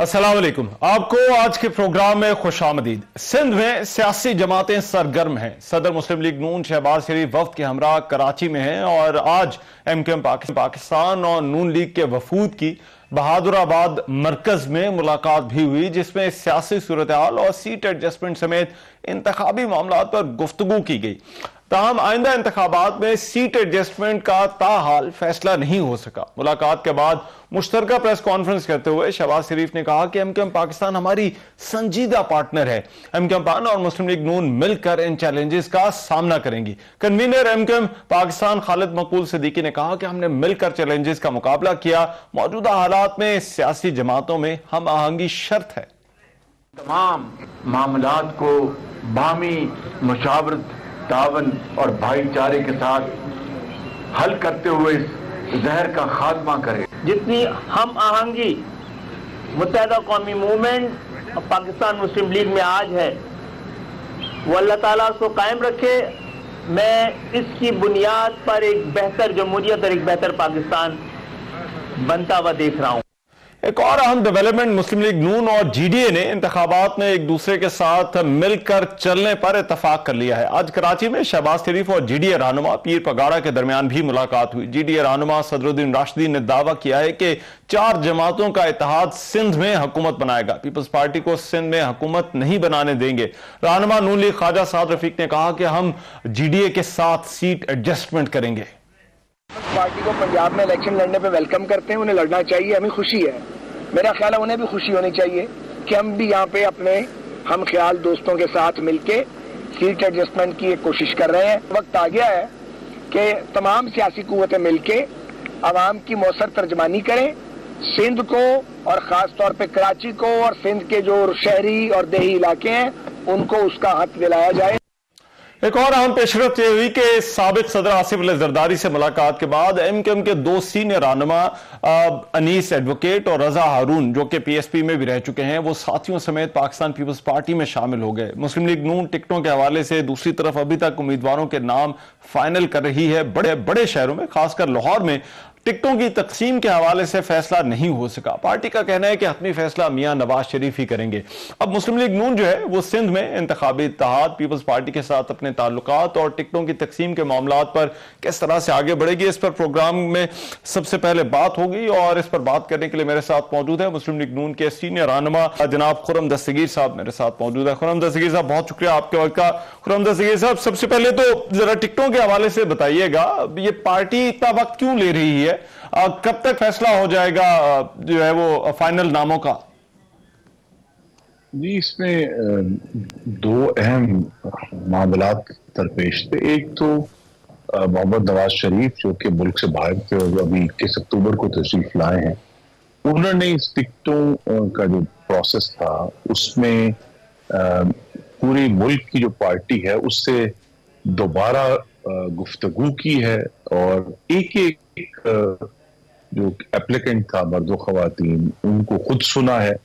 अस्सलाम वालेकुम। आपको आज के प्रोग्राम में खुशामदीद। सिंध में सियासी जमातें सरगर्म हैं। सदर मुस्लिम लीग नून शहबाज शरीफ वफ्द के हमरा कराची में हैं और आज एमकेएम पाकिस्तान और नून लीग के वफूद की बहादुराबाद मरकज में मुलाकात भी हुई, जिसमें सियासी सूरत हाल और सीट एडजस्टमेंट समेत इंतखाबी मामला पर गुफ्तगू की गई। ताहम आइंदा इंतखाबात में सीट एडजस्टमेंट का ताहाल फैसला नहीं हो सका। मुलाकात के बाद मुश्तरका प्रेस कॉन्फ्रेंस करते हुए शहबाज शरीफ ने कहा कि एमकेएम पाकिस्तान हमारी संजीदा पार्टनर है। एमकेएम पान और मुस्लिम लीग नून मिलकर इन चैलेंजेस का सामना करेंगी। कन्वीनर एमकेएम पाकिस्तान खालिद मकबूल सिद्दीकी ने कहा कि हमने मिलकर चैलेंजेस का मुकाबला किया। मौजूदा हालात में सियासी जमातों में हम आहंगी शर्त है। तमाम मामलात को बामी मुशावरत, तावन और भाईचारे के साथ हल करते हुए इस जहर का खात्मा करें। जितनी हम आहंगी मुत्तहिदा कौमी मूवमेंट और पाकिस्तान मुस्लिम लीग में आज है, वो अल्लाह ताला उसको कायम रखे। मैं इसकी बुनियाद पर एक बेहतर जमहूरियत और एक बेहतर पाकिस्तान बनता हुआ देख रहा हूं। एक और अहम डेवलपमेंट, मुस्लिम लीग नून और जीडीए ने इंतखाबात में एक दूसरे के साथ मिलकर चलने पर इतफाक कर लिया है। आज कराची में शहबाज शरीफ और जीडीए रहनुमा पीर पगाड़ा के दरमियान भी मुलाकात हुई। जीडीए रहनुमा सदरुद्दीन राशिदी ने दावा किया है कि 4 जमातों का इत्तेहाद सिंध में हुकूमत बनाएगा। पीपल्स पार्टी को सिंध में हुकूमत नहीं बनाने देंगे। रहनुमा नून लीग ख्वाजा साद रफीक ने कहा कि हम जीडीए के साथ सीट एडजस्टमेंट करेंगे। पार्टी को पंजाब में इलेक्शन लड़ने पे वेलकम करते हैं, उन्हें लड़ना चाहिए, हमें खुशी है। मेरा ख्याल है उन्हें भी खुशी होनी चाहिए कि हम भी यहाँ पे अपने हम ख्याल दोस्तों के साथ मिलके सीट एडजस्टमेंट की एक कोशिश कर रहे हैं। वक्त आ गया है कि तमाम सियासी कुव्वतें मिलके आवाम की मौसर तर्जमानी करें। सिंध को और ख़ास तौर पे कराची को और सिंध के जो शहरी और देही इलाके हैं उनको उसका हक दिलाया जाए। एक और अहम पेशरफ्त यह हुई कि साबिक सदर आसिफ अली जरदारी से मुलाकात के बाद एमकेएम के 2 सीनियर रहनुमा अनीस एडवोकेट और रजा हारून, जो कि पीएसपी में भी रह चुके हैं, वो साथियों समेत पाकिस्तान पीपल्स पार्टी में शामिल हो गए। मुस्लिम लीग नून टिकटों के हवाले से दूसरी तरफ अभी तक उम्मीदवारों के नाम फाइनल कर रही है। बड़े बड़े शहरों में, खासकर लाहौर में टिकटों की तकसीम के हवाले से फैसला नहीं हो सका। पार्टी का कहना है कि हतमी फैसला मियां नवाज शरीफ ही करेंगे। अब मुस्लिम लीग नून जो है वो सिंध में इंतखाबी इत्तेहाद, पीपल्स पार्टी के साथ अपने ताल्लुकात और टिकटों की तकसीम के मामलात पर किस तरह से आगे बढ़ेगी, इस पर प्रोग्राम में सबसे पहले बात होगी। और इस पर बात करने के लिए मेरे साथ मौजूद है मुस्लिम लीग नून के सीनियर रहनुमा जनाब खुर्रम दस्तगीर साहब मेरे साथ मौजूद है। खुर्रम दस्तगीर साहब, बहुत शुक्रिया आपके वक्त का। खुर्रम दस्तगीर साहब, सबसे पहले तो जरा टिकटों के हवाले से बताइएगा, ये पार्टी इतना वक्त क्यों ले रही है? कब तक फैसला हो जाएगा जो है वो फाइनल नामों का? जी, इसमें 2 अहम मामलात दरपेश थे। एक तो मोहम्मद नवाज शरीफ, जो कि मुल्क से बाहर थे और अभी 21 अक्टूबर को तशरीफ लाए हैं, उन्होंने इस टिकटों का जो प्रोसेस था उसमें पूरी मुल्क की जो पार्टी है उससे दोबारा गुफ्तगू की है और एक जो एप्लीकेंट था, मर्दो खवातीन, उनको खुद सुना है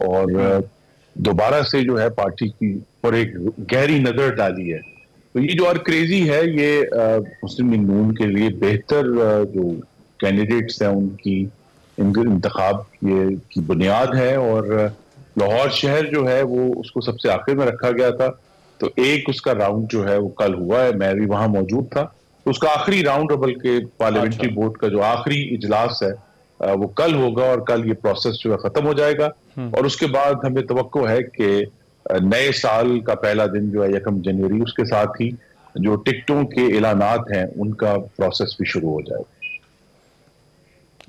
और दोबारा से जो है पार्टी की पर एक गहरी नजर डाली है। तो ये जो और क्रेजी है, ये मुस्लिम लीग नून के लिए बेहतर जो कैंडिडेट्स हैं उनकी इंतखाब ये की बुनियाद है। और लाहौर शहर जो है वो उसको सबसे आखिर में रखा गया था, तो एक उसका राउंड जो है वो कल हुआ है, मैं भी वहां मौजूद था। उसका आखिरी राउंड, बल्कि पार्लियामेंट्री बोर्ड का जो आखिरी इजलास है वो कल होगा और कल ये प्रोसेस जो है खत्म हो जाएगा। और उसके बाद हमें तवक्को है कि नए साल का पहला दिन जो है 1 जनवरी, उसके साथ ही जो टिकटों के ऐलानात हैं उनका प्रोसेस भी शुरू हो जाएगा।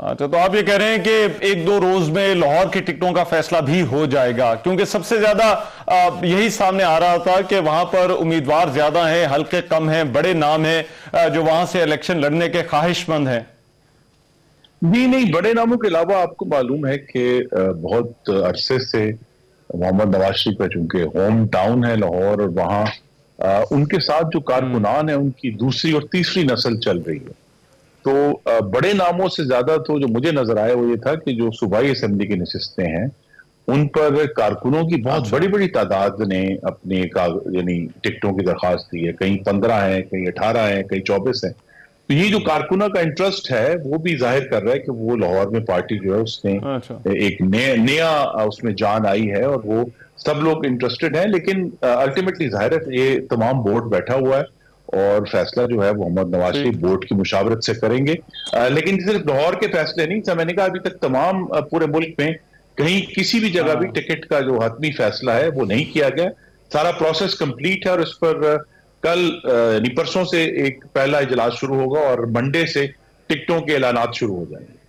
अच्छा, तो आप ये कह रहे हैं कि 1-2 रोज में लाहौर की टिकटों का फैसला भी हो जाएगा, क्योंकि सबसे ज्यादा यही सामने आ रहा था कि वहां पर उम्मीदवार ज्यादा हैं, हल्के कम हैं, बड़े नाम हैं जो वहां से इलेक्शन लड़ने के ख्वाहिशमंद हैं। जी नहीं, बड़े नामों के अलावा आपको मालूम है कि बहुत अरसे से मोहम्मद नवाज शरीफ का चूंकि होम टाउन है लाहौर, और वहाँ उनके साथ जो कारकुनान है उनकी दूसरी और तीसरी नस्ल चल रही है। तो बड़े नामों से ज्यादा तो जो मुझे नजर आया वो ये था कि जो सूबाई असेंबली की नशिस्तें हैं उन पर कारकुनों की बहुत बड़ी बड़ी तादाद ने अपने यानी टिकटों की दरख्वास्त दी है। कहीं 15 है, कहीं 18 है, कहीं 24 है। तो ये जो कारकुना का इंटरेस्ट है वो भी जाहिर कर रहा है कि वो लाहौर में पार्टी जो है उसने एक नया उसमें जान आई है और वो सब लोग इंटरेस्टेड हैं, लेकिन अल्टीमेटली जाहिर है ये तमाम बोर्ड बैठा हुआ है और फैसला जो है वो मोहम्मद नवाज शरीफ बोर्ड की मुशावरत से करेंगे। लेकिन सिर्फ लाहौर के फैसले नहीं, मैंने कहा अभी तक तमाम पूरे मुल्क में कहीं किसी भी जगह भी टिकट का जो हतमी फैसला है वो नहीं किया गया। सारा प्रोसेस कंप्लीट है और इस पर कल परसों से एक पहला इजलास शुरू होगा और मंडे से टिकटों के ऐलानात शुरू हो जाएंगे।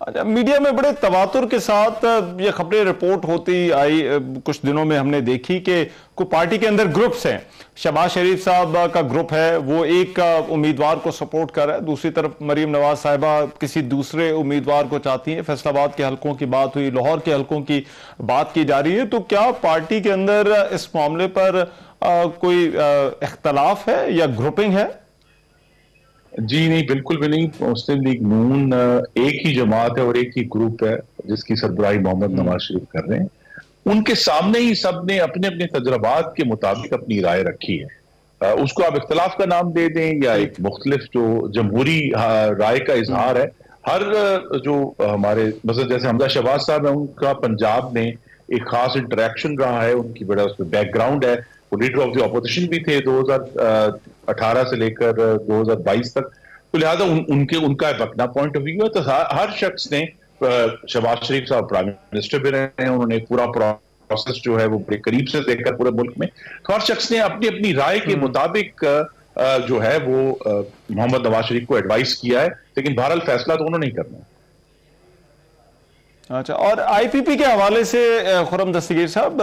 अच्छा, मीडिया में बड़े तवातुर के साथ ये खबरें रिपोर्ट होती आई कुछ दिनों में, हमने देखी कि कोई पार्टी के अंदर ग्रुप्स हैं। शहबाज शरीफ साहब का ग्रुप है वो एक उम्मीदवार को सपोर्ट कर रहा है, दूसरी तरफ मरीम नवाज साहिबा किसी दूसरे उम्मीदवार को चाहती हैं। फैसलाबाद के हलकों की बात हुई, लाहौर के हलकों की बात की जा रही है। तो क्या पार्टी के अंदर इस मामले पर कोई इख्तलाफ है या ग्रुपिंग है? जी नहीं, बिल्कुल भी नहीं। मुस्लिम लीग नून एक ही जमात है और एक ही ग्रुप है जिसकी सरबराही मोहम्मद नवाज शरीफ कर रहे हैं। उनके सामने ही सब ने अपने अपने तजर्बात के मुताबिक अपनी राय रखी है। उसको आप इख्तलाफ का नाम दे दें या एक मुख्तलिफ जो जमहूरी राय का इजहार है। हर जो हमारे मतलब जैसे हमजा शहबाज साहब है, उनका पंजाब में एक खास इंटरेक्शन रहा है, उनकी बड़ा उसमें बैकग्राउंड है। वो लीडर ऑफ द ऑपोजिशन भी थे 2018 से लेकर 2022 तक, तो लिहाजा उनका अपना पॉइंट ऑफ व्यू है। तो हर शख्स ने, शहबाज शरीफ साहब प्राइम मिनिस्टर भी रहे हैं, उन्होंने पूरा प्रोसेस जो है वो बड़े करीब से देखकर पूरे मुल्क में, तो हर शख्स ने अपनी अपनी राय के मुताबिक जो है वो मोहम्मद नवाज शरीफ को एडवाइस किया है, लेकिन बहरहाल फैसला तो उन्होंने नहीं करना है। अच्छा, और आईपीपी के हवाले से खुर्रम दस्तगीर साहब,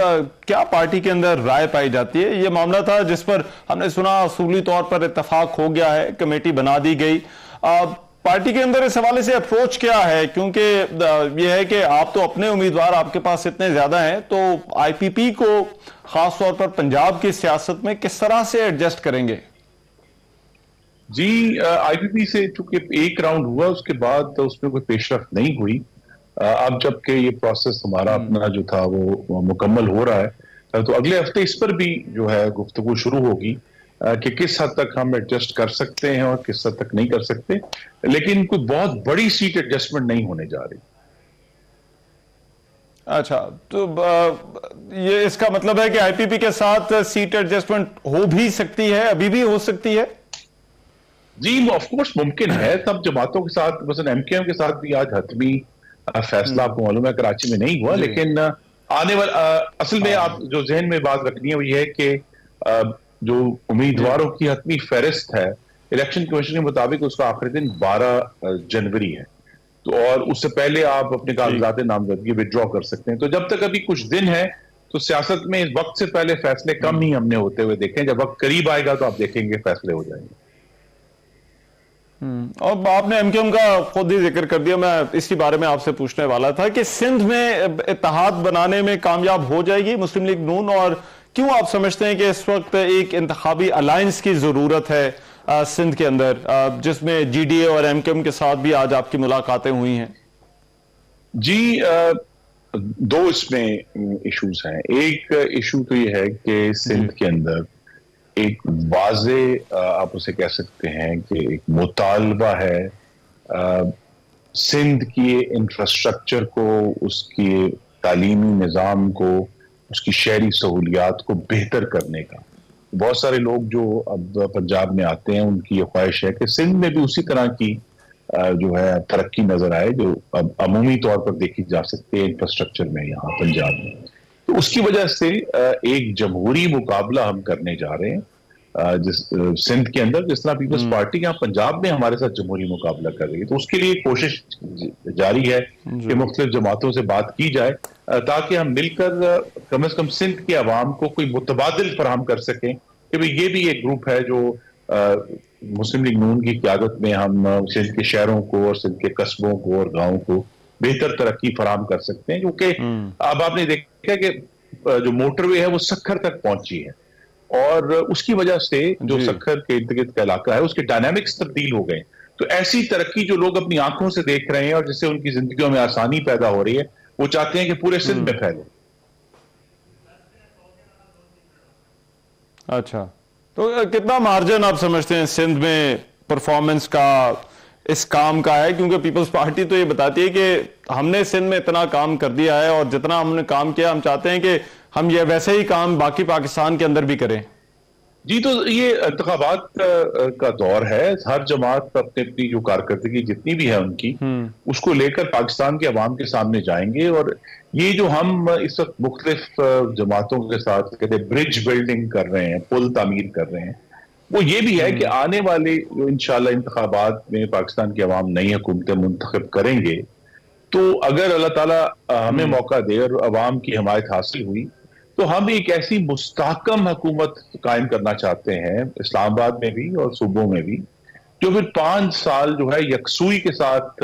क्या पार्टी के अंदर राय पाई जाती है? ये मामला था जिस पर हमने सुना असूली तौर पर इत्तेफाक हो गया है, कमेटी बना दी गई। पार्टी के अंदर इस हवाले से अप्रोच क्या है? क्योंकि यह है कि आप तो अपने उम्मीदवार आपके पास इतने ज्यादा हैं, तो आईपीपी को खासतौर पर पंजाब की सियासत में किस तरह से एडजस्ट करेंगे? जी, आईपीपी से चूंकि एक राउंड हुआ उसके बाद तो उसमें कोई पेशरफ्त नहीं हुई। अब जबकि ये प्रोसेस हमारा अपना जो था वो मुकम्मल हो रहा है, तो अगले हफ्ते इस पर भी जो है गुफ्तगू शुरू होगी कि किस हद तक हम एडजस्ट कर सकते हैं और किस हद तक नहीं कर सकते। लेकिन कोई बहुत बड़ी सीट एडजस्टमेंट नहीं होने जा रही। अच्छा, तो ये इसका मतलब है कि आईपीपी के साथ सीट एडजस्टमेंट हो भी सकती है, अभी भी हो सकती है? जी, ऑफ कोर्स मुमकिन है। सब जमातों के साथ, मसलन एमकेएम के साथ भी आज हतमी फैसला आपको मालूम है कराची में नहीं हुआ, लेकिन आने वाला असल में आप जो जहन में बात रखनी है वो ये है कि जो उम्मीदवारों की हतमी फहरिस्त है इलेक्शन कमीशन के मुताबिक उसका आखिरी दिन 12 जनवरी है, तो और उससे पहले आप अपने कागजात नामजदगी विड्रॉ कर सकते हैं। तो जब तक अभी कुछ दिन है तो सियासत में इस वक्त से पहले फैसले कम ही हमने होते हुए देखे। जब वक्त करीब आएगा तो आप देखेंगे फैसले हो जाएंगे। और आपने एमकेएम का खुद ही जिक्र कर दिया, मैं इसी बारे में आपसे पूछने वाला था कि सिंध में इत्तेहाद बनाने में कामयाब हो जाएगी मुस्लिम लीग नून, और क्यों आप समझते हैं कि इस वक्त एक इंतखाबी अलायंस की जरूरत है सिंध के अंदर, जिसमें जीडीए और एमकेएम के साथ भी आज आपकी मुलाकातें हुई हैं? जी, दो इसमें इश्यूज हैं। एक इशू तो ये है कि सिंध के अंदर एक वाजे आप उसे कह सकते हैं कि एक मुतालबा है सिंध की इंफ्रास्ट्रक्चर को, उसकी तालीमी निज़ाम को, उसकी शहरी सहूलियात को बेहतर करने का। बहुत सारे लोग जो अब पंजाब में आते हैं उनकी ये ख्वाहिश है कि सिंध में भी उसी तरह की जो है तरक्की नजर आए जो अब अमूमी तौर पर देखी जा सकती है इंफ्रास्ट्रक्चर में यहाँ पंजाब में। तो उसकी वजह से एक जमहूरी मुकाबला हम करने जा रहे हैं जिस सिंध के अंदर, जिस तरह पीपल्स पार्टी यहाँ पंजाब में हमारे साथ जमहूरी मुकाबला कर रही है। तो उसके लिए कोशिश जारी है कि मुख्तलिफ जमातों से बात की जाए ताकि हम मिलकर कम से कम सिंध के अवाम को कोई मुतबादिल फराहम कर सकें कि भाई ये भी एक ग्रुप है जो मुस्लिम लीग नून की क़यादत में हम सिंध के शहरों को और सिंध के कस्बों को और गाँव को बेहतर तरक्की फराहम कर सकते हैं। क्योंकि अब आपने देखा कि जो मोटरवे है वो सक्खर तक पहुंची है और उसकी वजह से जो सक्खर के इर्द गिर्द का इलाका है उसके डायनामिक्स तब्दील हो गए। तो ऐसी तरक्की जो लोग अपनी आंखों से देख रहे हैं और जिससे उनकी जिंदगियों में आसानी पैदा हो रही है, वो चाहते हैं कि पूरे सिंध में फैले। अच्छा, तो कितना मार्जिन आप समझते हैं सिंध में परफॉर्मेंस का इस काम का है? क्योंकि पीपल्स पार्टी तो ये बताती है कि हमने सिंध में इतना काम कर दिया है और जितना हमने काम किया हम चाहते हैं कि हम ये वैसे ही काम बाकी पाकिस्तान के अंदर भी करें। जी, तो ये इंतखाबात का दौर है। हर जमात अपनी अपनी जो कारकर्दगी जितनी भी है उनकी, उसको लेकर पाकिस्तान के अवाम के सामने जाएंगे। और ये जो हम इस वक्त मुख्तलिफ जमातों के साथ कहते ब्रिज बिल्डिंग कर रहे हैं, पुल तामीर कर रहे हैं, वो ये भी है कि आने वाले जो इंशाल्लाह इंतखाबात में पाकिस्तान की अवाम नई हुकूमतें मुंतखब करेंगे, तो अगर अल्लाह ताला हमें मौका दे और अवाम की हिमायत हासिल हुई, तो हम एक ऐसी मुस्तहकम हुकूमत कायम करना चाहते हैं इस्लामाबाद में भी और सूबों में भी, जो फिर 5 साल जो है यकसुई के साथ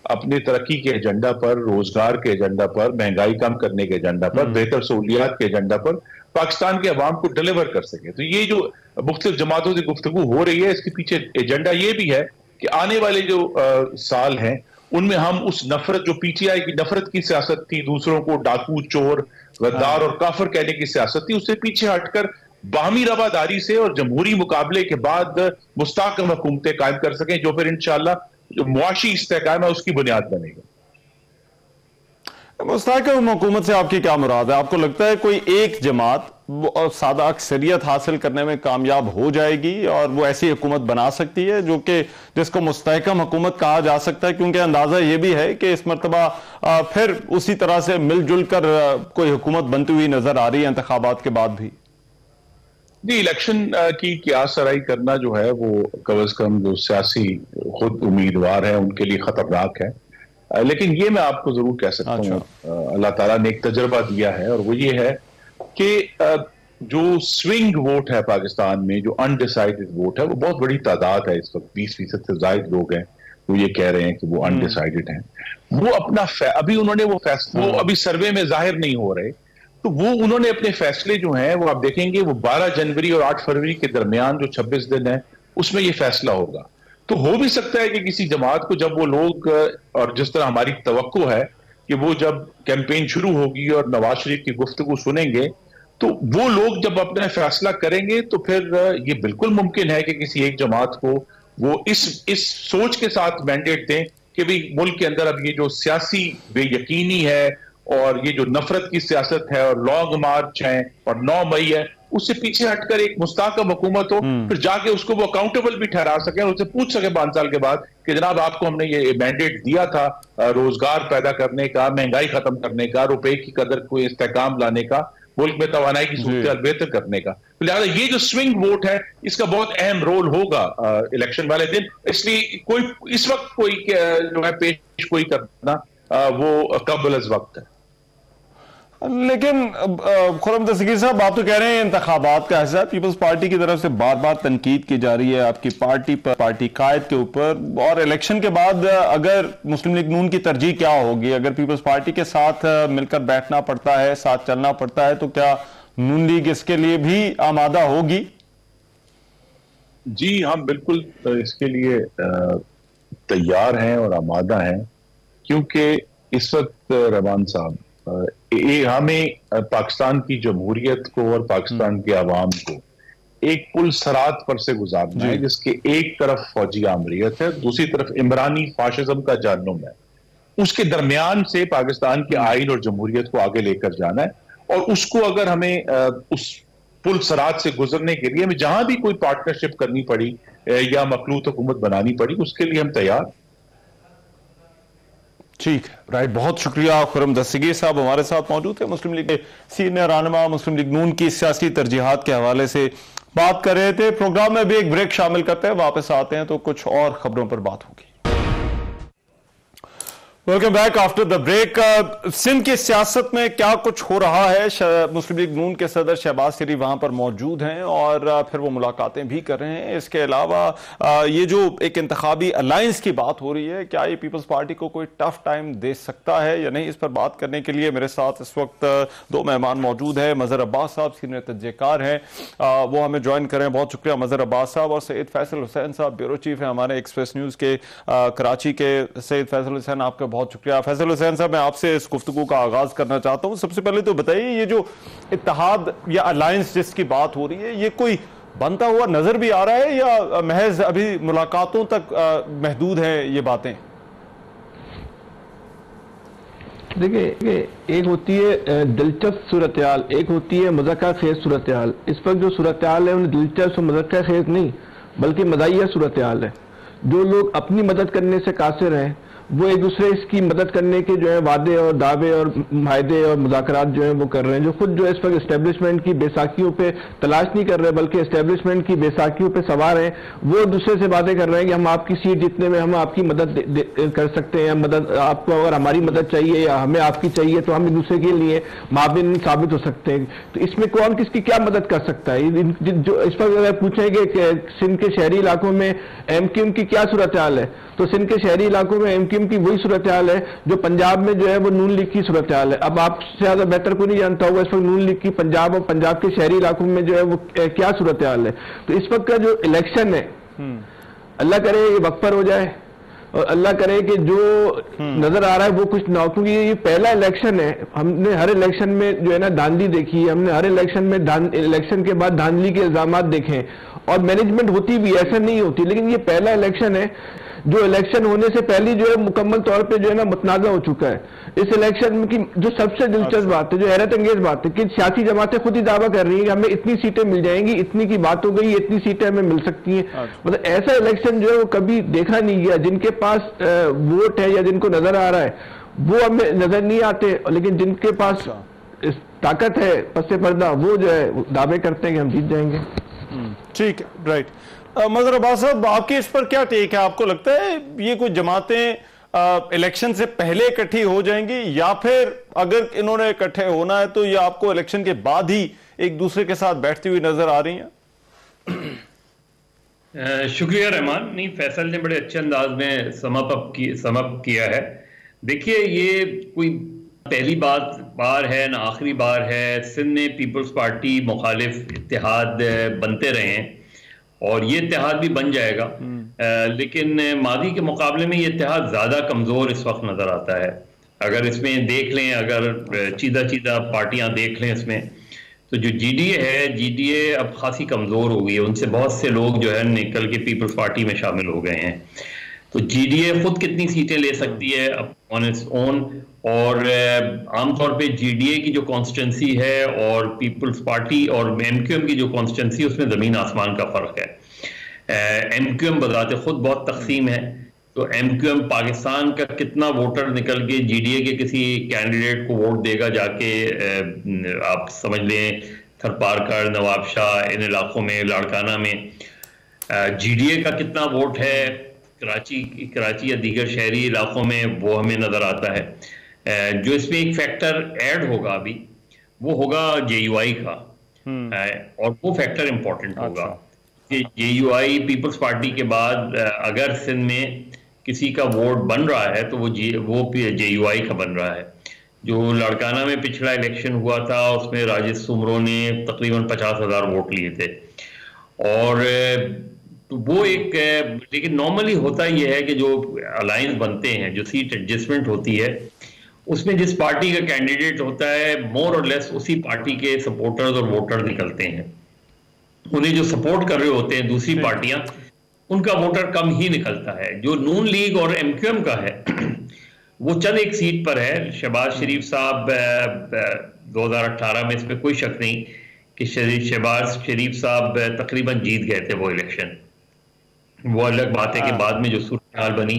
अपने तरक्की के एजेंडा पर, रोजगार के एजेंडा पर, महंगाई कम करने के एजेंडा पर, बेहतर सहूलियात के एजेंडा पर पाकिस्तान के अवाम को डिलीवर कर सके। तो ये जो मुख्तलिफ जमातों से गुफ्तगू हो रही है, इसके पीछे एजेंडा ये भी है कि आने वाले जो साल हैं उनमें हम उस नफरत, जो पीटीआई की नफरत की सियासत थी, दूसरों को डाकू, चोर, गद्दार और काफिर कहने की सियासत थी, उससे पीछे हटकर बाहमी रवादारी से और जमहूरी मुकाबले के बाद मुस्तहकम हुकूमतें कायम कर सकें, जो फिर इंशाल्लाह जो मुआशी इस्तेहकाम है उसकी बुनियाद बनेगा। मुस्तहकम हुकूमत से आपकी क्या मुराद है? आपको लगता है कोई एक जमात सादा अक्सरियत हासिल करने में कामयाब हो जाएगी और वो ऐसी हुकूमत बना सकती है जो कि जिसको मुस्तहकम हुकूमत कहा जा सकता है? क्योंकि अंदाजा ये भी है कि इस मरतबा फिर उसी तरह से मिलजुल कर कोई हुकूमत बनती हुई नजर आ रही है इंतखाबात के बाद भी। जी, इलेक्शन की क़ियास सराई करना जो है वो कम अज कम जो सियासी खुद उम्मीदवार है उनके लिए खतरनाक है। लेकिन ये मैं आपको जरूर कह सकता हूँ, अल्लाह ताला ने एक तजर्बा दिया है और वो ये है कि जो स्विंग वोट है पाकिस्तान में, जो अनडिसाइडेड वोट है, वो बहुत बड़ी तादाद है। इस वक्त 20% से ज्यादा लोग हैं वो ये कह रहे हैं कि वो अनडिसाइडेड हैं। वो अपना अभी उन्होंने वो फैसला, वो अभी सर्वे में जाहिर नहीं हो रहे, तो वो उन्होंने अपने फैसले जो हैं वो आप देखेंगे वो 12 जनवरी और 8 फरवरी के दरमियान जो 26 दिन है उसमें ये फैसला होगा। तो हो भी सकता है कि किसी जमात को जब वो लोग, और जिस तरह हमारी तवक्को है कि वो जब कैंपेन शुरू होगी और नवाज शरीफ की गुफ्तगू सुनेंगे, तो वो लोग जब अपना फैसला करेंगे तो फिर ये बिल्कुल मुमकिन है कि किसी एक जमात को वो इस सोच के साथ मैंडेट दें कि भाई मुल्क के अंदर अब ये जो सियासी बेयकीनी है और ये जो नफरत की सियासत है और लॉन्ग मार्च है और 9 मई है, उससे पीछे हटकर एक मुस्तहकम हुकूमत हो, फिर जाके उसको वो अकाउंटेबल भी ठहरा सके और उससे पूछ सके 5 साल के बाद कि जनाब आपको हमने ये मैंडेट दिया था रोजगार पैदा करने का, महंगाई खत्म करने का, रुपए की कदर को इस्तेहकाम लाने का, मुल्क में तवानाई की सूरत बेहतर करने का। तो लिहाजा ये जो स्विंग वोट है इसका बहुत अहम रोल होगा इलेक्शन वाले दिन। इसलिए कोई इस वक्त कोई जो है पेश कोई करना वो कबल अज वक्त है। लेकिन खुर्रम दस्तगीर साहब, आप तो कह रहे हैं इंतखाबात का हिस्सा पीपल्स पार्टी की तरफ से बार बार तनकीद की जा रही है आपकी पार्टी पर, पार्टी कायद के ऊपर, और इलेक्शन के बाद अगर मुस्लिम लीग नून की तरजीह क्या होगी? अगर पीपल्स पार्टी के साथ मिलकर बैठना पड़ता है, साथ चलना पड़ता है, तो क्या नून लीग इसके लिए भी आमादा होगी? जी, हम बिल्कुल इसके लिए तैयार हैं और आमादा हैं, क्योंकि इस वक्त रमान साहब हमें पाकिस्तान की जमहूरियत को और पाकिस्तान के अवाम को एक पुल सरात पर से गुजारना है, जिसके एक तरफ फौजी आमरीत है, दूसरी तरफ इमरानी फाशिज्म का जहन्नुम है। उसके दरमियान से पाकिस्तान के आइन और जमहूरियत को आगे लेकर जाना है, और उसको अगर हमें उस पुल सरात से गुजरने के लिए हमें जहां भी कोई पार्टनरशिप करनी पड़ी या मखलूत हुकूमत बनानी पड़ी, उसके लिए हम तैयार। ठीक है, राइट, बहुत शुक्रिया। खुर्रम दस्तगीर साहब हमारे साथ मौजूद थे, मुस्लिम लीग के सीनियर रहनुमा, मुस्लिम लीग नून की सियासी तरजीहात के हवाले से बात कर रहे थे। प्रोग्राम में भी एक ब्रेक शामिल करते हैं, वापस आते हैं तो कुछ और खबरों पर बात होगी। Welcome back after the break. Sindh की सियासत में क्या कुछ हो रहा है? मुस्लिम लीग नून के सदर शहबाज शरीफ वहां पर मौजूद हैं और फिर वो मुलाकातें भी कर रहे हैं। इसके अलावा ये जो एक इंतखाबी अलायंस की बात हो रही है, क्या ये पीपल्स पार्टी को कोई टफ टाइम दे सकता है या नहीं? इस पर बात करने के लिए मेरे साथ इस वक्त 2 मेहमान मौजूद है। मजहर अब्बास साहब सीनियर तज्ज़ेकार हैं, वो हमें ज्वाइन करें। बहुत शुक्रिया मजहर अब्बास साहब। और सैयद फैसल हुसैन साहब ब्यूरो चीफ है हमारे एक्सप्रेस न्यूज़ के कराची के। सैयद फैसल हुसैन, आपका बहुत शुक्रिया। फैसल हुसैन साहब, मैं आपसे इस गुफ्तगू का आगाज करना चाहता हूं। सबसे पहले तो बताइए, ये जो इत्तेहाद या अलायंस जिसकी बात हो रही है, ये कोई बनता हुआ नजर भी आ रहा है या महज अभी मुलाकातों तक महदूद है ये बातें? देखिए, एक होती है दिलचस्प सूरत हाल, एक होती है मज़ाक़ खेज सूरत हाल। इस वक्त जो सूरत हाल है उन्हें दिलचस्प और मज़ाक़ खेज नहीं बल्कि मज़ाहिया सूरत हाल है। जो लोग अपनी मदद करने से कासिर हैं वो एक दूसरे की मदद करने के जो है वादे और दावे और मायदे और मुज़ाकरात जो है वो कर रहे हैं। जो खुद जो इस वक्त इस्टेब्लिशमेंट की बेसाखियों पे तलाश नहीं कर रहे बल्कि इस्टेब्लिशमेंट की बेसाखियों पे सवार हैं, वो दूसरे से बातें कर रहे हैं कि हम आपकी सीट जीतने में हम आपकी मदद कर सकते हैं, मदद आपको अगर हमारी मदद चाहिए या हमें आपकी चाहिए तो हम एक दूसरे के लिए माविन साबित हो सकते हैं। तो इसमें कौन किसकी क्या मदद कर सकता है? जो इस वक्त अगर पूछेंगे कि सिंध के शहरी इलाकों में एमक्यूएम की क्या सूरत हाल है, तो सिंध के शहरी इलाकों में एमक्यूएम की वही सूरत हाल है जो पंजाब में जो है वो नून लीग की सूरत हाल है। अब आपसे ज्यादा बेहतर कोई नहीं जानता होगा इस वक्त नून लीग की पंजाब और पंजाब के शहरी इलाकों में जो है वो क्या सूरत हाल है। तो इस वक्त का जो इलेक्शन है, अल्लाह करे ये वक्त पर हो जाए और अल्लाह करे कि जो नजर आ रहा है वो कुछ ना हो, क्योंकि ये पहला इलेक्शन है। हमने हर इलेक्शन में जो है ना धांधली देखी है, हमने हर इलेक्शन में इलेक्शन के बाद धांधली के इल्जामात देखे हैं और मैनेजमेंट होती भी ऐसा नहीं होती, लेकिन ये पहला इलेक्शन है जो इलेक्शन होने से पहले जो है मुकम्मल तौर पे जो है ना मुतनाज़ा हो चुका है। इस इलेक्शन की जो सबसे दिलचस्प बात है, जो हैरत अंगेज बात है कि सियासी जमातें खुद ही दावा कर रही हैं कि हमें इतनी सीटें मिल जाएंगी, इतनी की बात हो गई, इतनी सीटें हमें मिल सकती हैं। मतलब ऐसा इलेक्शन जो है वो कभी देखा नहीं गया। जिनके पास वोट है या जिनको नजर आ रहा है वो हमें नजर नहीं आते, लेकिन जिनके पास ताकत है पस्से पर्दा वो जो है दावे करते हैं कि हम जीत जाएंगे। ठीक है, राइट। मजहर अब्बास साहब, आपके इस पर क्या टेक है? आपको लगता है ये कुछ जमातें इलेक्शन से पहले इकट्ठी हो जाएंगी या फिर अगर इन्होंने इकट्ठे होना है तो ये आपको इलेक्शन के बाद ही एक दूसरे के साथ बैठती हुई नजर आ रही हैं? शुक्रिया रहमान। नहीं, फैसल ने बड़े अच्छे अंदाज में समअप किया है। देखिए, ये कोई पहली बार है ना आखिरी बार है। सिंध में पीपल्स पार्टी मुखालिफ इत्तेहाद बनते रहे हैं और ये इत्तेहाद भी बन जाएगा, लेकिन मादी के मुकाबले में ये इत्तेहाद ज़्यादा कमज़ोर इस वक्त नज़र आता है। अगर इसमें देख लें, अगर चीदा पार्टियां देख लें इसमें, तो जो जीडीए है, जीडीए अब खासी कमज़ोर हो गई है। उनसे बहुत से लोग जो है निकल के पीपल्स पार्टी में शामिल हो गए हैं। तो जीडीए खुद कितनी सीटें ले सकती है ऑन इट्स ओन, और आमतौर पे जीडीए की जो कॉन्स्टिट्यूंसी है और पीपल्स पार्टी और एमक्यूएम की जो कॉन्स्टिट्यूंसी, उसमें ज़मीन आसमान का फ़र्क है। एमक्यूएम बजाते खुद बहुत तकसीम है, तो एमक्यूएम पाकिस्तान का कितना वोटर निकल के जीडीए के किसी कैंडिडेट को वोट देगा जाके, आप समझ लें थरपारकर, नवाबशाह, इन इलाकों में, लाड़काना में जीडीए का कितना वोट है, कराची या दीगर शहरी इलाकों में, वो हमें नज़र आता है। जो इसमें एक फैक्टर ऐड होगा अभी, वो होगा जेयूआई का, और वो फैक्टर इंपॉर्टेंट होगा कि जेयूआई पीपल्स पार्टी के बाद अगर सिंध में किसी का वोट बन रहा है तो वो जेयूआई का बन रहा है। जो लाड़काना में पिछला इलेक्शन हुआ था उसमें राजेश सुमरो ने तकरीबन 50,000 वोट लिए थे, और तो वो एक, लेकिन नॉर्मली होता यह है कि जो अलायंस बनते हैं, जो सीट एडजस्टमेंट होती है, उसमें जिस पार्टी का कैंडिडेट होता है मोर और लेस उसी पार्टी के सपोर्टर्स और वोटर निकलते हैं। उन्हें जो सपोर्ट कर रहे होते हैं दूसरी पार्टियां, उनका वोटर कम ही निकलता है। जो नून लीग और एमक्यूएम का है वो चंद एक सीट पर है। शहबाज शरीफ साहब 2018 में, इस पर कोई शक नहीं कि शहबाज शरीफ साहब तकरीबन जीत गए थे वो इलेक्शन। वो अलग बात है कि बाद में जो सूरत हाल बनी,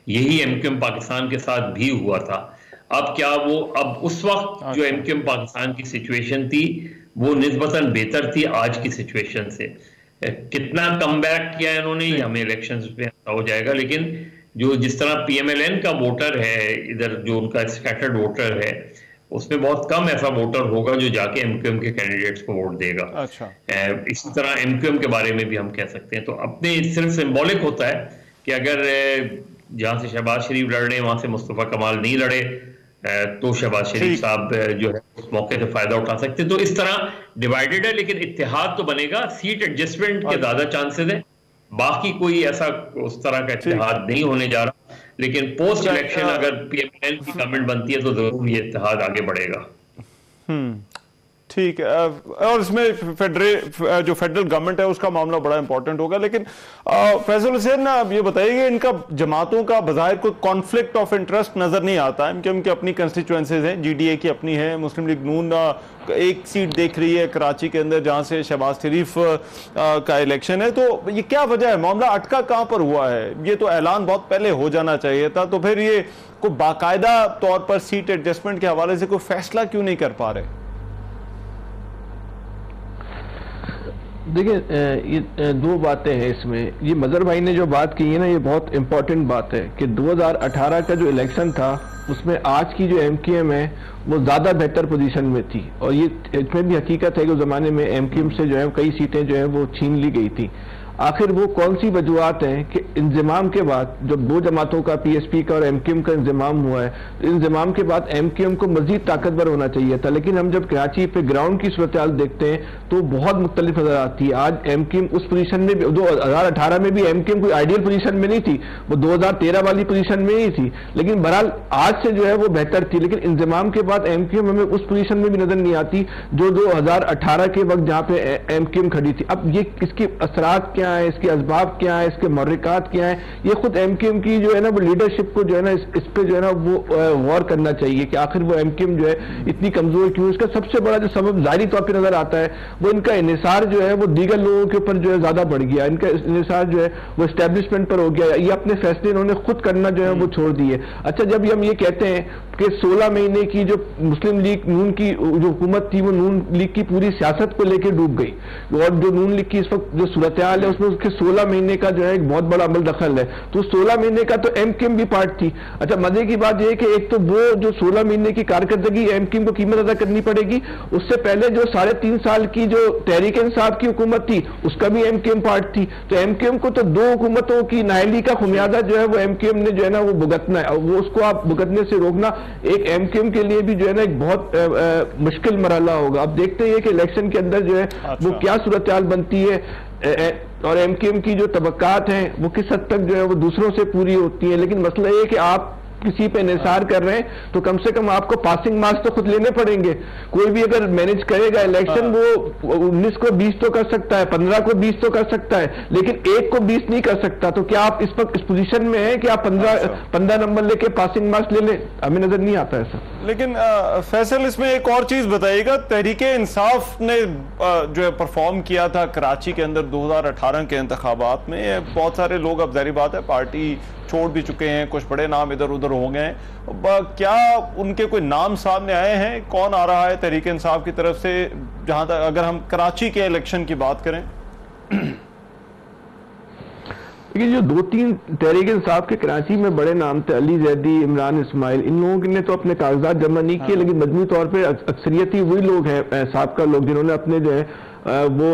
यही एमक्यूएम पाकिस्तान के साथ भी हुआ था। अब क्या वो, अब उस वक्त जो एमक्यूएम पाकिस्तान की सिचुएशन थी वो निस्बतन बेहतर थी आज की सिचुएशन से। कितना कमबैक किया इन्होंने ये हमें इलेक्शंस पे हो जाएगा, लेकिन जो जिस तरह पीएमएलएन का वोटर है इधर, जो उनका स्कैटर्ड वोटर है, उसमें बहुत कम ऐसा वोटर होगा जो जाके एमक्यूएम के कैंडिडेट्स को वोट देगा। अच्छा। इसी तरह एमक्यूएम के बारे में भी हम कह सकते हैं। तो अपने सिर्फ सिंबॉलिक होता है कि अगर जहां से शहबाज शरीफ लड़ रहे हैं वहां से मुस्तफा कमाल नहीं लड़े तो शहबाज शरीफ साहब जो है उस मौके से फायदा उठा सकते। तो इस तरह डिवाइडेड है, लेकिन इत्तेहाद तो बनेगा। सीट एडजस्टमेंट के ज्यादा चांसेस है, बाकी कोई ऐसा उस तरह का इत्तेहाद नहीं होने जा रहा। लेकिन पोस्ट इलेक्शन अगर पीएमएल की गवर्नमेंट बनती है तो जरूर ये इत्तेहाद आगे बढ़ेगा। ठीक है, और इसमें जो फेडरल गवर्नमेंट है उसका मामला बड़ा इंपॉर्टेंट होगा। लेकिन फैसल हुसैन ना, आप ये बताइए, इनका जमातों का बज़ाहिर कोई कॉन्फ्लिक्ट ऑफ इंटरेस्ट नजर नहीं आता है, क्योंकि अपनी कंस्टिट्यूएंसीज हैं, जीडीए की अपनी है, मुस्लिम लीग नून एक सीट देख रही है कराची के अंदर जहां से शहबाज शरीफ का इलेक्शन है, तो ये क्या वजह है, मामला अटका कहां पर हुआ है? ये तो ऐलान बहुत पहले हो जाना चाहिए था, तो फिर ये कोई बाकायदा तौर पर सीट एडजस्टमेंट के हवाले से कोई फैसला क्यों नहीं कर पा रहे? देखिए, ये दो बातें हैं इसमें। ये मजहर भाई ने जो बात की है ना, ये बहुत इंपॉर्टेंट बात है कि 2018 का जो इलेक्शन था उसमें आज की जो एमक्यूएम है वो ज़्यादा बेहतर पोजीशन में थी, और ये इसमें भी हकीकत है कि उस ज़माने में एमक्यूएम से जो है कई सीटें जो है वो छीन ली गई थी। आखिर वो कौन सी वजूहत हैं कि इंजमाम के बाद जब दो जमातों का, पीएसपी का और एमक्यूएम का इंजमाम हुआ है, तो इंजमाम के बाद एमक्यूएम को मजीद ताकतवर होना चाहिए था, लेकिन हम जब कराची पे ग्राउंड की सूरत हाल देखते हैं तो बहुत मुख्तलिफ नजर आती है। आज एमक्यूएम उस पोजीशन में, 2018 में भी एमक्यूएम कोई आइडियल पोजीशन में नहीं थी, वो 2013 वाली पोजीशन में ही थी, लेकिन बहरहाल आज से जो है वो बेहतर थी। लेकिन इंजमाम के बाद एमक्यूएम हमें उस पोजीशन में भी नजर नहीं आती जो 2018 के वक्त जहाँ पे एमक्यूएम खड़ी थी। अब ये इसके असरात क्या है, इसके असबाब क्या है, इसके मुहर्रिकात क्या है, ये खुद एमक्यूएम की जो है ना वो लीडरशिप को जो है ना इस पे जो है ना वो गौर करना चाहिए कि आखिर वो एमक्यूएम जो है इतनी कमजोर क्यों। इसका सबसे बड़ा जो सबब जाहिरी तौर पर नजर आता है वो इनका इन्हिसार जो है वो दीगर लोगों के ऊपर जो है ज्यादा बढ़ गया, इनका इन्हिसार जो है वो एस्टेब्लिशमेंट पर हो गया, ये अपने फैसले इन्होंने खुद करना जो है वो छोड़ दिए। अच्छा, जब हम ये कहते हैं कि 16 महीने की जो मुस्लिम लीग नून की जो हुकूमत थी वो नून लीग की पूरी सियासत को लेकर डूब गई, और जो नून लीग की इस वक्त जो सूरत हाल है उसमें उसके 16 महीने का जो है एक बहुत बड़ा अमल दखल है, तो 16 महीने का तो एमक्यूएम भी पार्ट थी। अच्छा, मजे की बात यह है कि एक तो वो जो 16 महीने की कारकर्दगी एमक्यूएम को कीमत अदा करनी पड़ेगी, उससे पहले जो 3.5 साल की जो तहरीक इंसाफ की हुकूमत थी उसका भी एमक्यूएम पार्ट थी। तो एमक्यूएम को तो दो हुकूमतों की नाअहली का खुमियाजा जो है वो एमक्यूएम ने जो है ना वो भुगतना है, वो उसको आप भुगतने से रोकना एक एमक्यूएम के लिए भी जो है ना एक बहुत मुश्किल मरहला होगा। अब देखते हैं कि इलेक्शन के अंदर जो है वो क्या सूरत हाल बनती है, और एमक्यूएम की जो तबक्कात हैं वो किस हद तक जो है वो दूसरों से पूरी होती है। लेकिन मसला ये है कि आप किसी पे निसार कर रहे हैं तो कम से कम आपको पासिंग मार्क्स तो खुद लेने पड़ेंगे। कोई भी अगर मैनेज करेगा इलेक्शन वो 19 को 20 तो कर सकता है, 15 को 20 तो कर सकता है, लेकिन 1 को 20 नहीं कर सकता। तो क्या आप इस वक्त इस पोजीशन में हैं कि आप 15 नंबर लेके पासिंग मार्क्स ले लें? हमें नजर नहीं आता ऐसा। लेकिन फैसल, इसमें एक और चीज बताइएगा, तहरीके इंसाफ ने जो है परफॉर्म किया था कराची के अंदर 2018 के इंतखाबात में, बहुत सारे लोग अब जाहिर बात है पार्टी छोड़ भी चुके हैं, कुछ बड़े नाम इधर उधर हो गए हैं, क्या उनके कोई नाम सामने आए हैं? कौन आ रहा है तहरीक इंसाफ की तरफ से, जहां तक अगर हम कराची के इलेक्शन की बात करें? ये जो 2-3 तहरीक इंसाफ के कराची में बड़े नाम थे, अली जैदी, इमरान इस्माइल, इन लोगों ने तो अपने कागजात जमा नहीं किए, लेकिन मजमूई तौर पर अक्सरियती वही लोग हैं, साबका लोग, जिन्होंने अपने जो है वो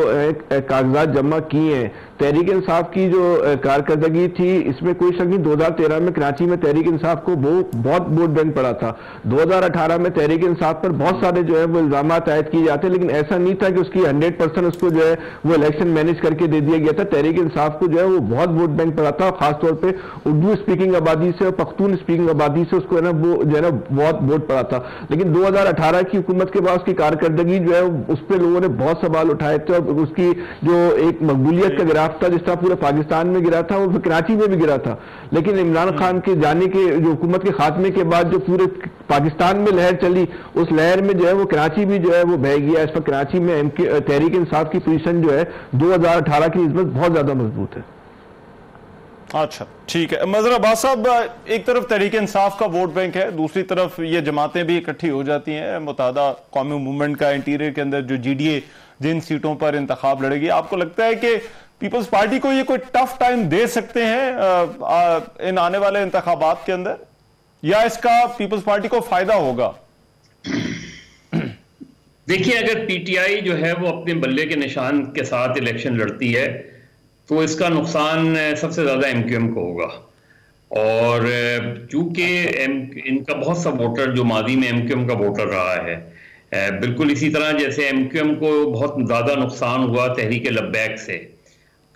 कागजात जमा किए हैं। तहरीक इंसाफ की जो कारकर्दगी थी इसमें कोई शक नहीं, 2013 में कराची में तहरीक इंसाफ को बहुत वोट बैंक पड़ा था। 2018 में तहरीक इंसाफ पर बहुत सारे जो है वो इल्जाम आयद किए जाते, लेकिन ऐसा नहीं था कि उसकी 100% उसको जो है वो इलेक्शन मैनेज करके दे दिया गया था। तहरीक इंसाफ को जो है वो बहुत वोट बैंक पड़ा था, खासतौर पर उर्दू स्पीकिंग आबादी से और पख्तून स्पीकिंग आबादी से उसको है ना वो जो है ना बहुत वोट पड़ा था। लेकिन 2018 की हुकूमत के बाद उसकी कारकर्दगी जो है उस पर लोगों ने बहुत सवाल उठाए थे, और उसकी जो एक मकबूलियत का ग्राफ था जिस तरह पूरे पाकिस्तान में गिरा था वो कराची में भी गिरा था। लेकिन इमरान खान के जाने के जो हुकूमत के खात्मे के बाद जो पूरे पाकिस्तान में लहर चली, उस लहर में जो है वो कराची भी जो है वो बह गया। इस पर कराची में तहरीक इंसाफ की पोजीशन जो है 2018 की निस्बत बहुत ज्यादा मजबूत है। अच्छा, ठीक है। मजहर अब्बास साहब, एक तरफ तहरीक इंसाफ का वोट बैंक है, दूसरी तरफ ये जमातें भी इकट्ठी हो जाती हैं, मुत्तहदा कौमी मूवमेंट का इंटीरियर के अंदर जो जीडीए जिन सीटों पर इंतखाब लड़ेगी, आपको लगता है कि पीपल्स पार्टी को ये कोई टफ टाइम दे सकते हैं इन आने वाले इंतखाबात के अंदर, या इसका पीपल्स पार्टी को फायदा होगा? देखिए, अगर पीटीआई जो है वो अपने बल्ले के निशान के साथ इलेक्शन लड़ती है तो इसका नुकसान सबसे ज्यादा एमक्यूएम को होगा, और चूंकि इनका बहुत सा वोटर जो मादी में एमक्यूएम का वोटर रहा है, बिल्कुल इसी तरह जैसे एमक्यूएम को बहुत ज्यादा नुकसान हुआ तहरीक लब्बैक से,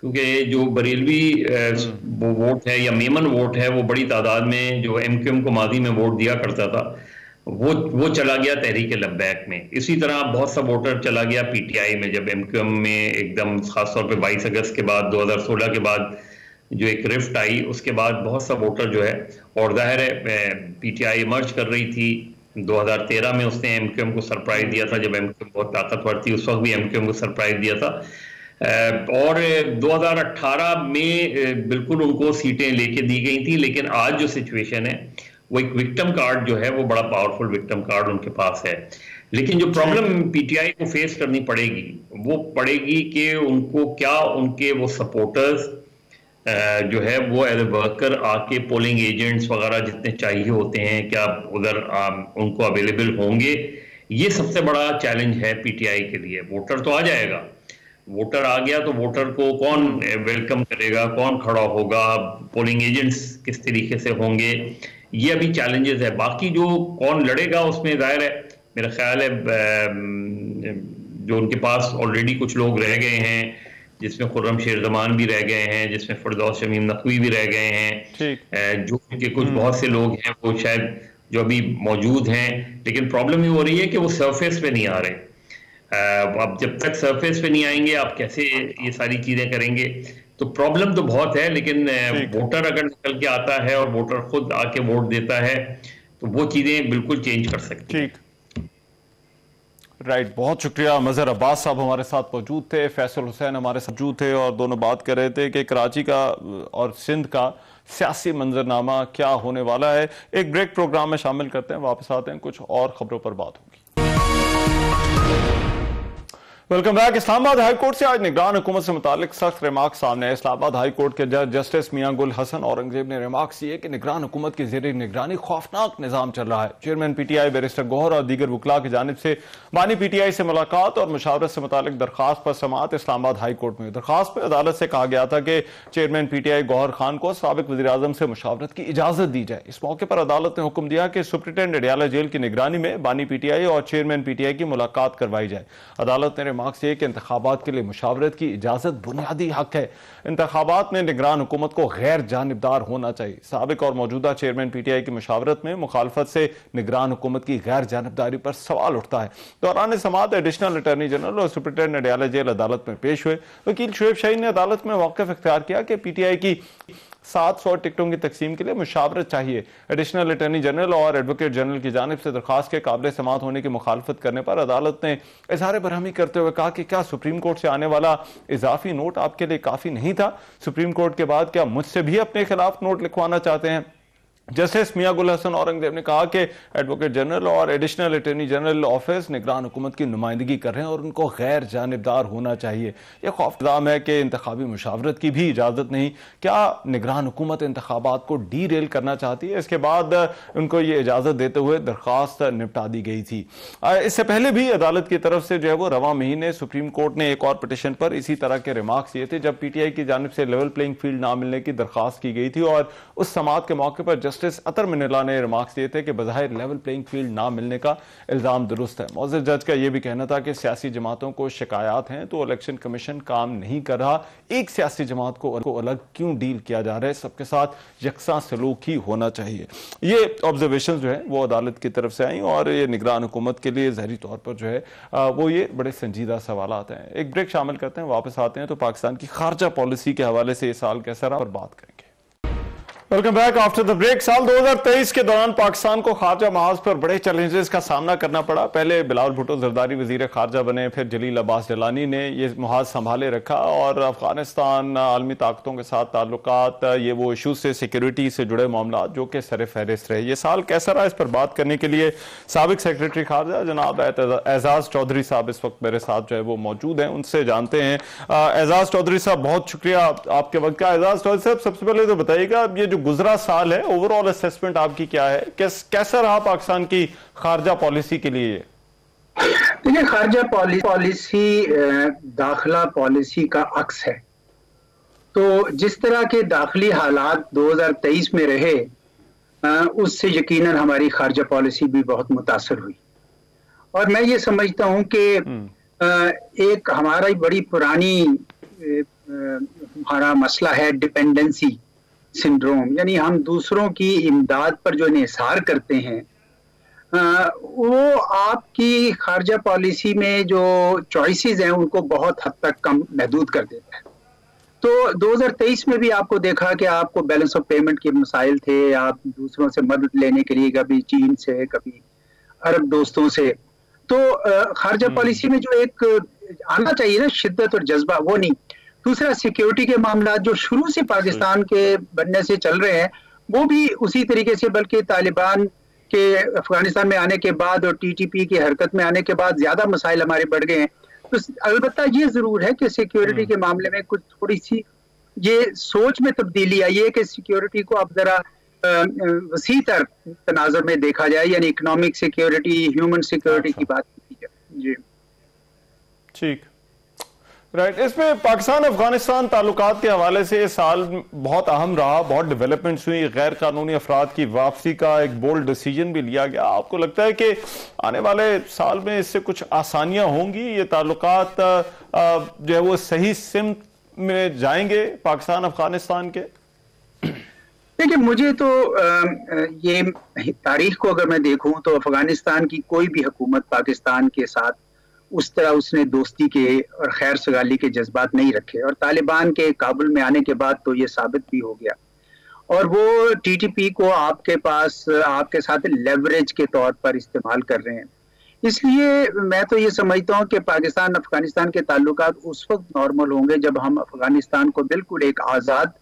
क्योंकि जो बरेलवी वो वोट है या मेमन वोट है वो बड़ी तादाद में जो एमक्यूएम को मादी में वोट दिया करता था, वो चला गया तहरीक लब्बैक में। इसी तरह बहुत सा वोटर चला गया पीटीआई में, जब एमक्यूएम में एकदम खासतौर पे 22 अगस्त के बाद 2016 के बाद जो एक रिफ्ट आई, उसके बाद बहुत सा वोटर जो है, और जाहिर है पीटीआई इमर्ज कर रही थी 2013 में, उसने एमक्यूएम को सरप्राइज दिया था जब एमक्यूएम बहुत ताकतवर थी, उस वक्त भी एमक्यूएम को सरप्राइज दिया था, और 2018 में बिल्कुल उनको सीटें लेके दी गई थी। लेकिन आज जो सिचुएशन है वो एक विक्टिम कार्ड जो है वो बड़ा पावरफुल विक्टिम कार्ड उनके पास है। लेकिन जो प्रॉब्लम पीटीआई को फेस करनी पड़ेगी वो पड़ेगी कि उनको क्या उनके वो सपोर्टर्स जो है वो एज ए वर्कर आके पोलिंग एजेंट्स वगैरह जितने चाहिए होते हैं, क्या उधर उनको अवेलेबल होंगे। ये सबसे बड़ा चैलेंज है पीटीआई के लिए। वोटर तो आ जाएगा, वोटर आ गया तो वोटर को कौन वेलकम करेगा, कौन खड़ा होगा, पोलिंग एजेंट्स किस तरीके से होंगे, ये अभी चैलेंजेस है। बाकी जो कौन लड़ेगा उसमें जाहिर है मेरा ख्याल है जो उनके पास ऑलरेडी कुछ लोग रह गए हैं, जिसमें खुर्रम शेरजमान भी रह गए हैं, जिसमें फिरदौस शमीम नकवी भी रह गए हैं, जो उनके कुछ बहुत से लोग हैं वो शायद जो अभी मौजूद हैं। लेकिन प्रॉब्लम ये हो रही है कि वो सरफेस पे नहीं आ रहे। अब जब तक सरफेस पे नहीं आएंगे आप कैसे ये सारी चीजें करेंगे? तो प्रॉब्लम तो बहुत है, लेकिन वोटर अगर निकल के आता है और वोटर खुद आके वोट देता है तो वो चीजें बिल्कुल चेंज कर सकती हैं। राइट, बहुत शुक्रिया। मजहर अब्बास साहब हमारे साथ मौजूद थे, फैसल हुसैन हमारे साथ मौजूद थे, और दोनों बात कर रहे थे कि कराची का और सिंध का सियासी मंजरनामा क्या होने वाला है। एक ब्रेक प्रोग्राम में शामिल करते हैं, वापस आते हैं, कुछ और खबरों पर बात होगी। Welcome back. Islamabad high court से आज निगरान हुकूमत से मुतालिक सख्त रिमार्क सामने आए। इस्लामाबाद हाई कोर्ट के जज जस्टिस मियां गुल हसन औरंगजेब ने रिमार्क्स दिए कि निगरान हुकूमत की जेर निगरानी खौफनाक निजाम चल रहा है। चेयरमैन पीटीआई बैरिस्टर गौहर और दीगर वकला की जानिब से बानी पीटीआई से मुलाकात और मुशावरत से मुतालिक दरखास्त पर समाअत इस्लामाबाद हाई कोर्ट में। दरखास्त पर अदालत से कहा गया था कि चेयरमैन पीटीआई गौहर खान को साबिक वज़ीर आज़म से मुशावरत की इजाजत दी जाए। इस मौके पर अदालत ने हुक्म दिया कि सुप्रिटेंडेंट अडियाला जेल की निगरानी में बानी पीटीआई और चेयरमैन पीटीआई की मुलाकात करवाई जाए। अदालत ने रिमार्क्स दिए कि इंतखाबात के लिए मुशावरत की इजाजत बुनियादी हक है। इंतखाबात में निगरान हुकूमत को गैर जानिबदार होना चाहिए। साबिक और मौजूदा चेयरमैन पीटीआई की मुशावरत में मुखालफत से निगरान हुकूमत की गैर जानिबदारी पर सवाल उठता है। दौरान समाअत एडिशनल अटॉर्नी जनरल और सुप्रिटेंडेंट अडियाला जेल अदालत में पेश हुए। वकील शुएब शाहीन ने अदालत में मौक़िफ़ इख्तियार किया कि पीटीआई की 700 टिकटों की तकसीम के लिए मुशावरत चाहिए। एडिशनल अटॉर्नी जनरल और एडवोकेट जनरल की जानिब से दरखास्त के काबिल समाअत होने की मुखालफत करने पर अदालत ने इज़हार बरहमी करते हुए कहा कि क्या सुप्रीम कोर्ट से आने वाला इजाफी नोट आपके लिए काफी नहीं था? सुप्रीम कोर्ट के बाद क्या मुझसे भी अपने खिलाफ नोट लिखवाना चाहते हैं? जस्टिस मियां गुल हसन औरंगजेब ने कहा कि एडवोकेट जनरल और एडिशनल अटॉर्नी जनरल ऑफिस निगरान हुकूमत की नुमाइंदगी कर रहे हैं और उनको गैर जानिबदार होना चाहिए। यह खौफनाक है कि इंतखाबी मुशावरत की भी इजाजत नहीं। क्या निगरान हुकूमत इंतखाबात को डी रेल करना चाहती है? इसके बाद उनको ये इजाजत देते हुए दरखास्त निपटा दी गई थी। इससे पहले भी अदालत की तरफ से जो है वो रवां महीने सुप्रीम कोर्ट ने एक और पिटीशन पर इसी तरह के रिमार्क्स दिए थे, जब पीटीआई की जानिब से लेवल प्लेइंग फील्ड ना मिलने की दरखास्त की गई थी, और उस समाअत के मौके पर जस्टिस अतर मिनला ने रिमार्क्स दिए थे कि बज़ाहिर लेवल प्लेइंग फील्ड ना मिलने का इल्जाम दुरुस्त है। मौजूद जज का यह भी कहना था कि सियासी जमातों को शिकायत हैं तो इलेक्शन कमीशन काम नहीं कर रहा। एक सियासी जमात को अलग क्यों डील किया जा रहा है? सबके साथ यकसा सलूक ही होना चाहिए। ये ऑब्जर्वेशन जो है वो अदालत की तरफ से आई और ये निगरान हुकूमत के लिए ज़हरी तौर पर जो है वो ये बड़े संजीदा सवाल आते हैं। एक ब्रेक शामिल करते हैं, वापस आते हैं तो पाकिस्तान की खारजा पॉलिसी के हवाले से ये साल कैसा रहा और बात करेंगे। Welcome back after the break. साल 2023 के दौरान पाकिस्तान को खारजा महाज पर बड़े चैलेंजेस का सामना करना पड़ा। पहले बिलावल भुट्टो जरदारी वजीर खारजा बने, फिर जलील अब्बास जलानी ने ये महाज संभाले रखा और अफगानिस्तान, आलमी ताकतों के साथ ताल्लुकात, ये वो इशू से सिक्योरिटी से जुड़े मामला जो कि सर फहरिस्त रहे। ये साल कैसा रहा, इस पर बात करने के लिए साबिक सेक्रेटरी खारजा जनाब एजाज चौधरी साहब इस वक्त मेरे साथ जो है वो मौजूद हैं, उनसे जानते हैं। एजाज चौधरी साहब बहुत शुक्रिया आपके वक्त का। एजाज चौधरी साहब सबसे पहले तो बताइएगा ये जो गुजरा साल है ओवरऑल असेसमेंट आपकी क्या है? कैसा रहा पाकिस्तान की खारजा पॉलिसी के लिए? देखिए, खारजा पॉलिसी दाखिला पॉलिसी का अक्स है। तो जिस तरह के दाखिली हालात 2023 में रहे उससे यकीनन हमारी खारजा पॉलिसी भी बहुत मुतासर हुई। और मैं ये समझता हूं कि एक हमारा बड़ी पुरानी हमारा मसला है डिपेंडेंसी सिंड्रोम, यानी हम दूसरों की इमदाद पर जो इन्हिसार करते हैं वो आपकी खारजा पॉलिसी में जो चॉइसेस हैं उनको बहुत हद तक कम महदूद कर देता है। तो 2023 में भी आपको देखा कि आपको बैलेंस ऑफ पेमेंट के मसाइल थे, आप दूसरों से मदद लेने के लिए कभी चीन से कभी अरब दोस्तों से, तो खारजा पॉलिसी में जो एक आना चाहिए ना शिद्दत और जज्बा, वो नहीं। दूसरा सिक्योरिटी के मामला जो शुरू से पाकिस्तान के बनने से चल रहे हैं वो भी उसी तरीके से, बल्कि तालिबान के अफगानिस्तान में आने के बाद और टीटीपी की हरकत में आने के बाद ज्यादा मसाइल हमारे बढ़ गए हैं। तो अलबत्ता ये जरूर है कि सिक्योरिटी के मामले में कुछ थोड़ी सी ये सोच में तब्दीली आई है कि सिक्योरिटी को अब जरा वसी तर तनाजुर में देखा जाए, यानी इकोनॉमिक सिक्योरिटी, ह्यूमन सिक्योरिटी की बात की जाए। जी ठीक, राइट। इसमें पाकिस्तान अफगानिस्तान ताल्लुकात के हवाले से ये साल बहुत अहम रहा, बहुत डेवलपमेंट्स हुई, गैर कानूनी अफराद की वापसी का एक बोल्ड डिसीजन भी लिया गया। आपको लगता है कि आने वाले साल में इससे कुछ आसानियां होंगी, ये ताल्लुकात जो है वो सही सिमत में जाएंगे पाकिस्तान अफगानिस्तान के? देखिए, मुझे तो ये तारीख को अगर मैं देखूं तो अफगानिस्तान की कोई भी हुकूमत पाकिस्तान के साथ उस तरह उसने दोस्ती के और खैर सगाली के जज्बात नहीं रखे, और तालिबान के काबुल में आने के बाद तो ये साबित भी हो गया। और वो टीटीपी को आपके पास आपके साथ लेवरेज के तौर पर इस्तेमाल कर रहे हैं। इसलिए मैं तो ये समझता हूँ कि पाकिस्तान अफगानिस्तान के ताल्लुकात उस वक्त नॉर्मल होंगे जब हम अफगानिस्तान को बिल्कुल एक आज़ाद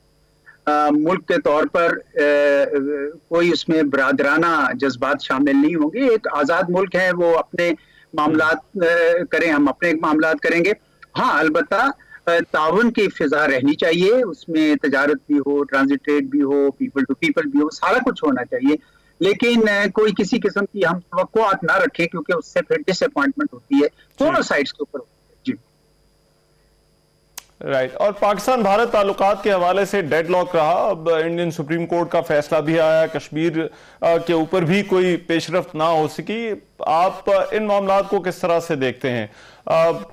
मुल्क के तौर पर कोई उसमें बरादराना जज्बात शामिल नहीं होंगे। एक आज़ाद मुल्क है, वो अपने मामलात करें, हम अपने मामलात करेंगे। हाँ, अलबत्ता ताउन की फिजा रहनी चाहिए, उसमें तजारत भी हो, ट्रांजिट ट्रेड भी हो, पीपल टू पीपल भी हो, सारा कुछ होना चाहिए। लेकिन कोई किसी किस्म की हम तवक्कुआत ना रखें, क्योंकि उससे फिर डिसअपॉइंटमेंट होती है दोनों साइड्स के ऊपर। राइट। और पाकिस्तान भारत ताल्लुकात के हवाले से डेडलॉक रहा, अब इंडियन सुप्रीम कोर्ट का फैसला भी आया, कश्मीर के ऊपर भी कोई पेशरफ्त ना हो सकी। आप इन मामलात को किस तरह से देखते हैं?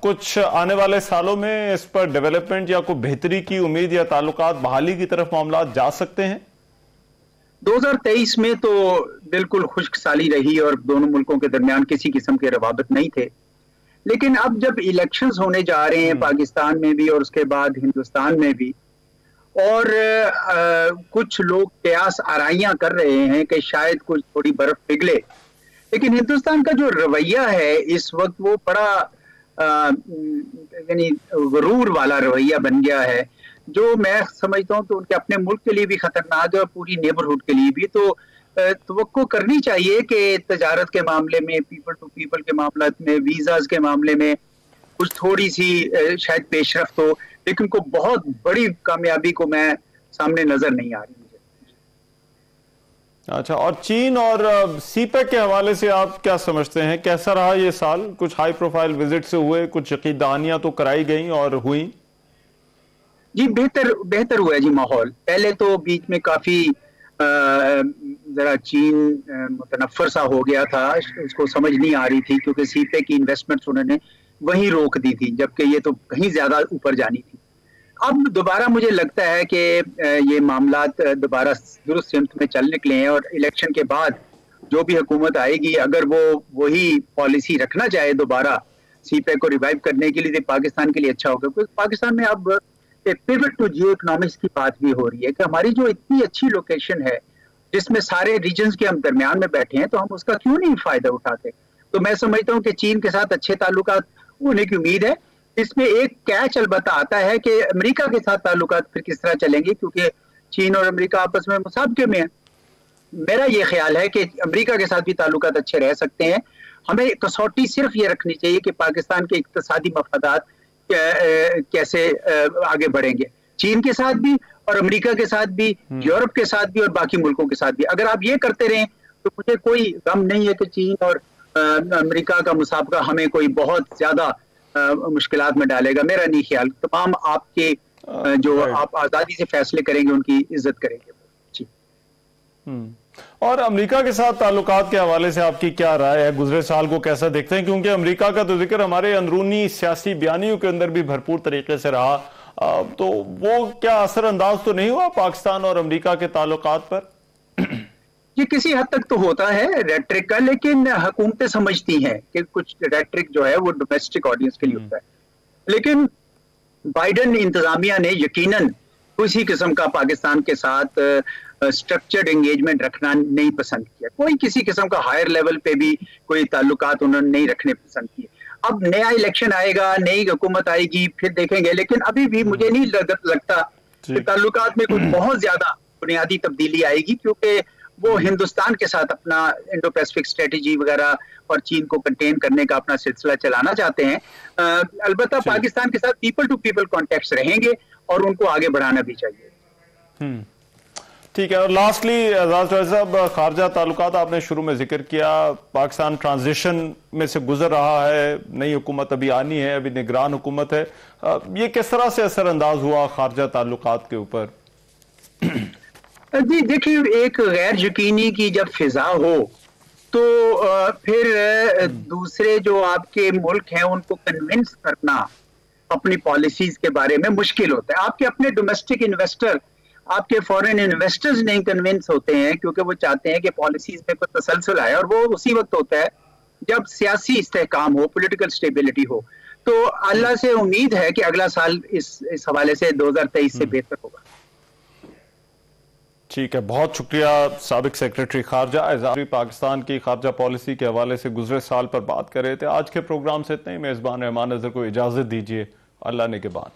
कुछ आने वाले सालों में इस पर डेवलपमेंट या कोई बेहतरी की उम्मीद या ताल्लुकात बहाली की तरफ मामलात जा सकते हैं? 2023 में तो बिल्कुल खुश्क साली रही और दोनों मुल्कों के दरमियान किसी किस्म के रवाबत नहीं थे। लेकिन अब जब इलेक्शंस होने जा रहे हैं पाकिस्तान में भी और उसके बाद हिंदुस्तान में भी, और कुछ लोग कयास आराइयां कर रहे हैं कि शायद कुछ थोड़ी बर्फ पिघले, लेकिन हिंदुस्तान का जो रवैया है इस वक्त वो बड़ा यानी गुरूर वाला रवैया बन गया है, जो मैं समझता हूँ कि उनके अपने मुल्क के लिए भी खतरनाक है और पूरी नेबरहुड के लिए भी। तो तवक्को करनी चाहिए कि तजारत के मामले में, पीपल टू पीपल के मामले में, वीजाज के मामले में कुछ थोड़ी सी शायद पेशरफ्त हो, लेकिन को बहुत बड़ी कामयाबी को मैं सामने नजर नहीं आ रही मुझे। अच्छा, और चीन और सीपेक के हवाले से आप क्या समझते हैं, कैसा रहा ये साल? कुछ हाई प्रोफाइल विजिट से हुए, कुछ अकीदानियां तो कराई गई और हुई? जी, बेहतर हुआ जी माहौल। पहले तो बीच में काफी जरा चीन मुतनफ़र सा हो गया था, उसको समझ नहीं आ रही थी, क्योंकि सीपे की इन्वेस्टमेंट्स उन्होंने वहीं रोक दी थी, जबकि ये तो कहीं ज्यादा ऊपर जानी थी। अब दोबारा मुझे लगता है कि ये मामलात दोबारा दुरुस्त सिमत में चल निकले हैं, और इलेक्शन के बाद जो भी हुकूमत आएगी अगर वो वही पॉलिसी रखना चाहे दोबारा सीपे को रिवाइव करने के लिए, तो पाकिस्तान के लिए अच्छा होगा। क्योंकि पाकिस्तान में अब पिवट टू जियो इकोनॉमिक्स की बात भी हो रही है कि हमारी जो इतनी अच्छी लोकेशन है जिसमें सारे रीजन्स के हम दरमियान में बैठे हैं, तो हम उसका क्यों नहीं फायदा उठाते। तो मैं समझता हूं कि चीन के साथ अच्छे ताल्लुकात होने की उम्मीद है। इसमें एक कैच अलबत्ता आता है कि अमेरिका के साथ ताल्लुकात फिर किस तरह चलेंगे, क्योंकि चीन और अमेरिका आपस में मुसाबके में है। मेरा ये ख्याल है कि अमेरिका के साथ भी ताल्लुकात अच्छे रह सकते हैं। हमें कसौटी सिर्फ ये रखनी चाहिए कि पाकिस्तान के इक्तिसादी मफादात कैसे आगे बढ़ेंगे, चीन के साथ भी और अमेरिका के साथ भी, यूरोप के साथ भी और बाकी मुल्कों के साथ भी। अगर आप ये करते रहें तो मुझे कोई गम नहीं है कि चीन और अमेरिका का मुसाबका हमें कोई बहुत ज्यादा मुश्किलात में डालेगा। मेरा नहीं ख्याल। तमाम आपके जो आप आजादी से फैसले करेंगे उनकी इज्जत करेंगे जी। और अमेरिका के साथ ताल्लुकात के हवाले से आपकी क्या राय है? गुजरे साल को कैसा देखते हैं? क्योंकि अमेरिका का तो जिक्र हमारे अंदरूनी सियासी बयानियों के अंदर भी भरपूर तरीके से रहा, तो वो क्या असरअंदाज तो नहीं हुआ पाकिस्तान और अमेरिका के ताल्लुकात पर? ये किसी हद तक तो होता है रेट्रिक का, लेकिन हुकूमतें समझती हैं कि कुछ रेट्रिक जो है वो डोमेस्टिक ऑडियंस के लिए होता है। लेकिन बाइडन इंतजामिया ने यकीनन किसी किस्म का पाकिस्तान के साथ स्ट्रक्चर्ड एंगेजमेंट रखना नहीं पसंद किया। कोई किसी किस्म का हायर लेवल पे भी कोई ताल्लुकात उन्होंने नहीं रखने पसंद किए। अब नया इलेक्शन आएगा, नई हुकूमत आएगी, फिर देखेंगे। लेकिन अभी भी मुझे नहीं लगता कि ताल्लुकात में कोई बहुत ज्यादा बुनियादी तब्दीली आएगी, क्योंकि वो हिंदुस्तान के साथ अपना इंडो पैसिफिक स्ट्रेटेजी वगैरह और चीन को कंटेन करने का अपना सिलसिला चलाना चाहते हैं। अलबत्ता पाकिस्तान के साथ पीपल टू पीपल कॉन्टेक्ट्स रहेंगे और उनको आगे बढ़ाना भी चाहिए। ठीक है। और लास्टली एजाज साहब, खारजा ताल्लुकात आपने शुरू में जिक्र किया, पाकिस्तान ट्रांजिशन में से गुजर रहा है, नई हुकूमत अभी आनी है, अभी निगरान हुकूमत है, ये किस तरह से असरअंदाज हुआ खारजा ताल्लुकात के ऊपर? जी देखिए, एक गैर यकीनी की जब फिजा हो तो फिर दूसरे जो आपके मुल्क हैं उनको कन्विंस करना अपनी पॉलिसीज के बारे में मुश्किल होता है। आपके अपने डोमेस्टिक इन्वेस्टर, आपके फॉरेन इन्वेस्टर्स नहीं कन्विंस होते हैं, क्योंकि वो चाहते हैं कि पॉलिसीज में कोई तसलसल आए, और वो उसी वक्त होता है जब सियासी इस्तेहकाम हो, पॉलिटिकल स्टेबिलिटी हो। तो अल्लाह से उम्मीद है कि अगला साल इस हवाले से 2023 से बेहतर होगा। ठीक है, बहुत शुक्रिया साबिक सेक्रेटरी खारजा एजाज। पाकिस्तान की खारजा पॉलिसी के हवाले से गुजरे साल पर बात कर रहे थे। आज के प्रोग्राम से इतने ही। मेजबान रहमान नजर को इजाजत दीजिए। अल्लाह ने के बाद।